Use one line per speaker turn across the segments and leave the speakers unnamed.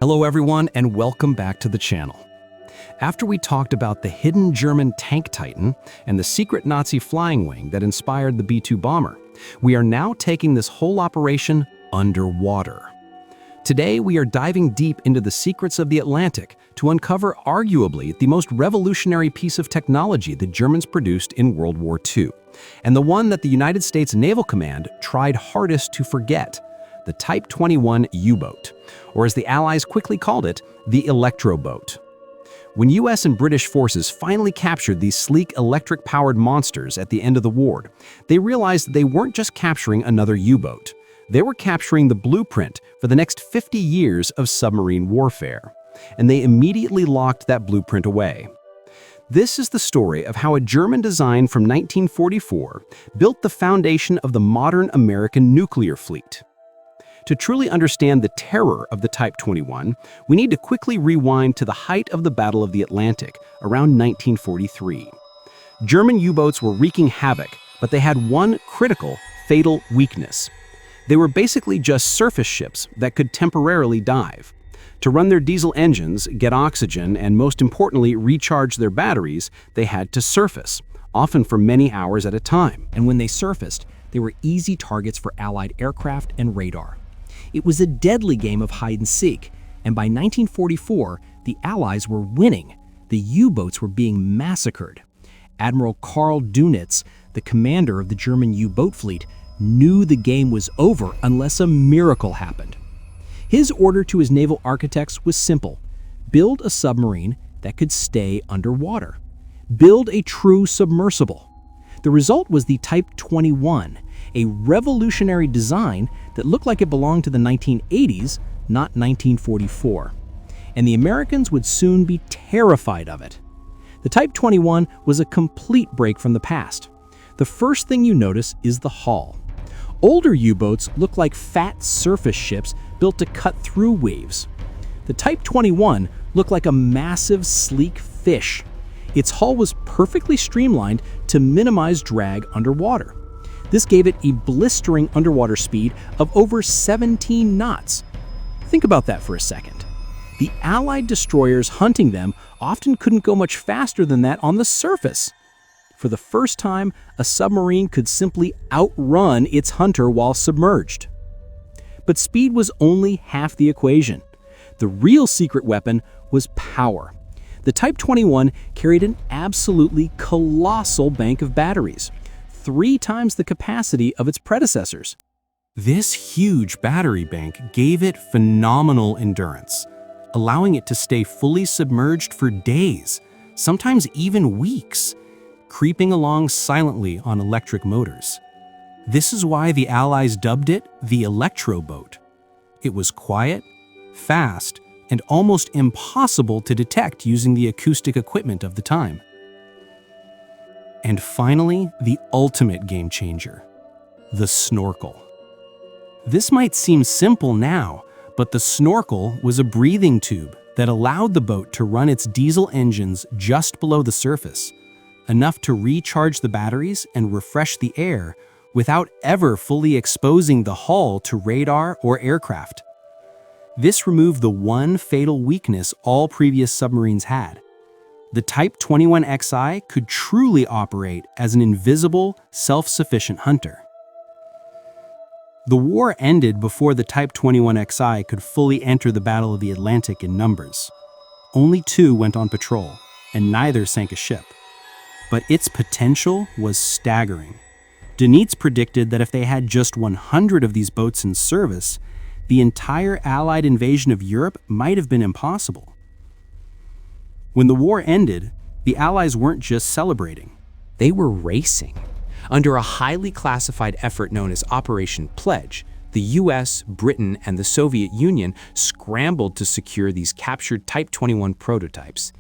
Hello everyone and welcome back to the channel. After we talked about the hidden German tank Titan and the secret Nazi flying wing that inspired the B-2 bomber, we are now taking this whole operation underwater. Today we are diving deep into the secrets of the Atlantic to uncover arguably the most revolutionary piece of technology the Germans produced in World War II, and the one that the United States Naval Command tried hardest to forget: the Type XXI U-boat, or as the Allies quickly called it, the Electroboat. When US and British forces finally captured these sleek electric-powered monsters at the end of the war, they realized they weren't just capturing another U-boat. They were capturing the blueprint for the next 50 years of submarine warfare, and they immediately locked that blueprint away. This is the story of how a German design from 1944 built the foundation of the modern American nuclear fleet. To truly understand the terror of the Type XXI, we need to quickly rewind to the height of the Battle of the Atlantic, around 1943. German U-boats were wreaking havoc, but they had one critical, fatal weakness. They were basically just surface ships that could temporarily dive. To run their diesel engines, get oxygen, and most importantly, recharge their batteries, they had to surface, often for many hours at a time.
And when they surfaced, they were easy targets for Allied aircraft and radar. It was a deadly game of hide and seek, and by 1944, the Allies were winning. The U-boats were being massacred. Admiral Karl Dönitz, the commander of the German U-boat fleet, knew the game was over unless a miracle happened. His order to his naval architects was simple: build a submarine that could stay underwater. Build a true submersible. The result was the Type XXI, a revolutionary design that looked like it belonged to the 1980s, not 1944. And the Americans would soon be terrified of it. The Type XXI was a complete break from the past. The first thing you notice is the hull. Older U-boats look like fat surface ships built to cut through waves. The Type XXI looked like a massive, sleek fish. Its hull was perfectly streamlined to minimize drag underwater. This gave it a blistering underwater speed of over 17 knots. Think about that for a second. The Allied destroyers hunting them often couldn't go much faster than that on the surface. For the first time, a submarine could simply outrun its hunter while submerged. But speed was only half the equation. The real secret weapon was power. The Type XXI carried an absolutely colossal bank of batteries, 3 times the capacity of its predecessors.
This huge battery bank gave it phenomenal endurance, allowing it to stay fully submerged for days, sometimes even weeks, creeping along silently on electric motors. This is why the Allies dubbed it the Electroboat. It was quiet, fast, and almost impossible to detect using the acoustic equipment of the time. And finally, the ultimate game changer: the snorkel. This might seem simple now, but the snorkel was a breathing tube that allowed the boat to run its diesel engines just below the surface, enough to recharge the batteries and refresh the air without ever fully exposing the hull to radar or aircraft. This removed the one fatal weakness all previous submarines had. The Type XXI could truly operate as an invisible, self-sufficient hunter. The war ended before the Type XXI could fully enter the Battle of the Atlantic in numbers. Only 2 went on patrol, and neither sank a ship. But its potential was staggering. Dönitz predicted that if they had just 100 of these boats in service, the entire Allied invasion of Europe might have been impossible. When the war ended, the Allies weren't just celebrating.
They were racing. Under a highly classified effort known as Operation Pledge, the US, Britain, and the Soviet Union scrambled to secure these captured Type XXI prototypes.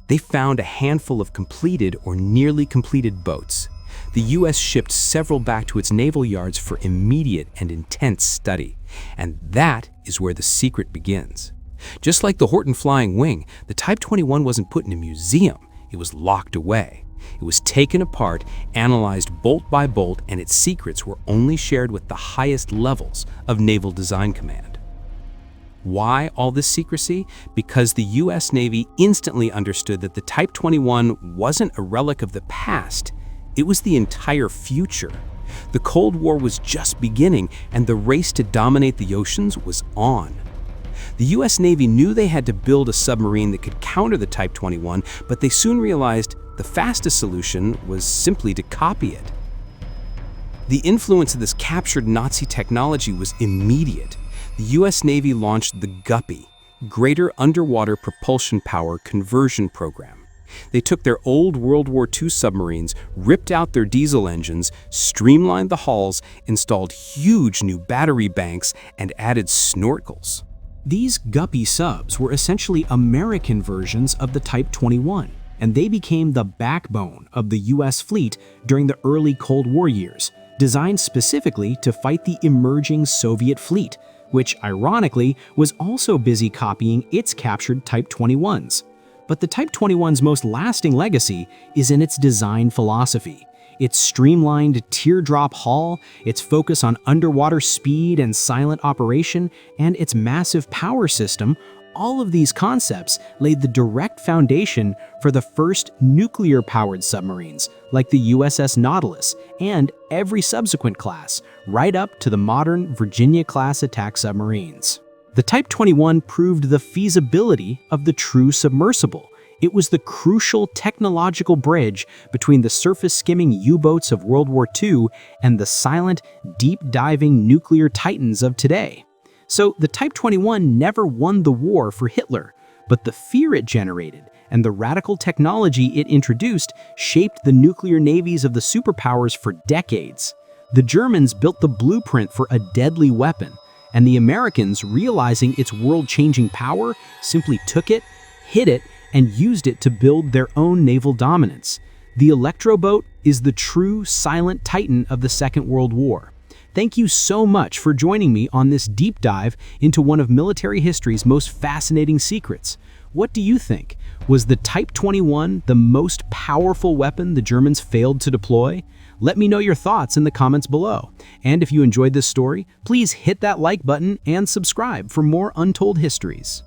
They found a handful of completed or nearly completed boats. The US shipped several back to its naval yards for immediate and intense study. And that is where the secret begins. Just like the Horten flying wing, the Type XXI wasn't put in a museum. It was locked away. It was taken apart, analyzed bolt by bolt, and its secrets were only shared with the highest levels of Naval Design Command.
Why all this secrecy? Because the US Navy instantly understood that the Type 21 wasn't a relic of the past, it was the entire future. The Cold War was just beginning, and the race to dominate the oceans was on. The US Navy knew they had to build a submarine that could counter the Type 21, but they soon realized the fastest solution was simply to copy it. The influence of this captured Nazi technology was immediate. The US Navy launched the WWII, Greater Underwater Propulsion Power Conversion Program. They took their old World War II submarines, ripped out their diesel engines, streamlined the hulls, installed huge new battery banks, and added snorkels.
These WWII subs were essentially American versions of the Type 21, and they became the backbone of the US fleet during the early Cold War years, designed specifically to fight the emerging Soviet fleet, which ironically was also busy copying its captured Type 21s. But the Type 21's most lasting legacy is in its design philosophy. Its streamlined teardrop hull, its focus on underwater speed and silent operation, and its massive power system, all of these concepts laid the direct foundation for the first nuclear-powered submarines, like the USS Nautilus, and every subsequent class, right up to the modern Virginia-class attack submarines. The Type 21 proved the feasibility of the true submersible. It was the crucial technological bridge between the surface-skimming U-boats of World War II and the silent, deep-diving nuclear titans of today. So the Type 21 never won the war for Hitler, but the fear it generated and the radical technology it introduced shaped the nuclear navies of the superpowers for decades. The Germans built the blueprint for a deadly weapon, and the Americans, realizing its world-changing power, simply took it, hid it, and used it to build their own naval dominance. The Electroboat is the true silent titan of the Second World War. Thank you so much for joining me on this deep dive into one of military history's most fascinating secrets. What do you think? Was the Type 21 the most powerful weapon the Germans failed to deploy? Let me know your thoughts in the comments below. And if you enjoyed this story, please hit that like button and subscribe for more untold histories.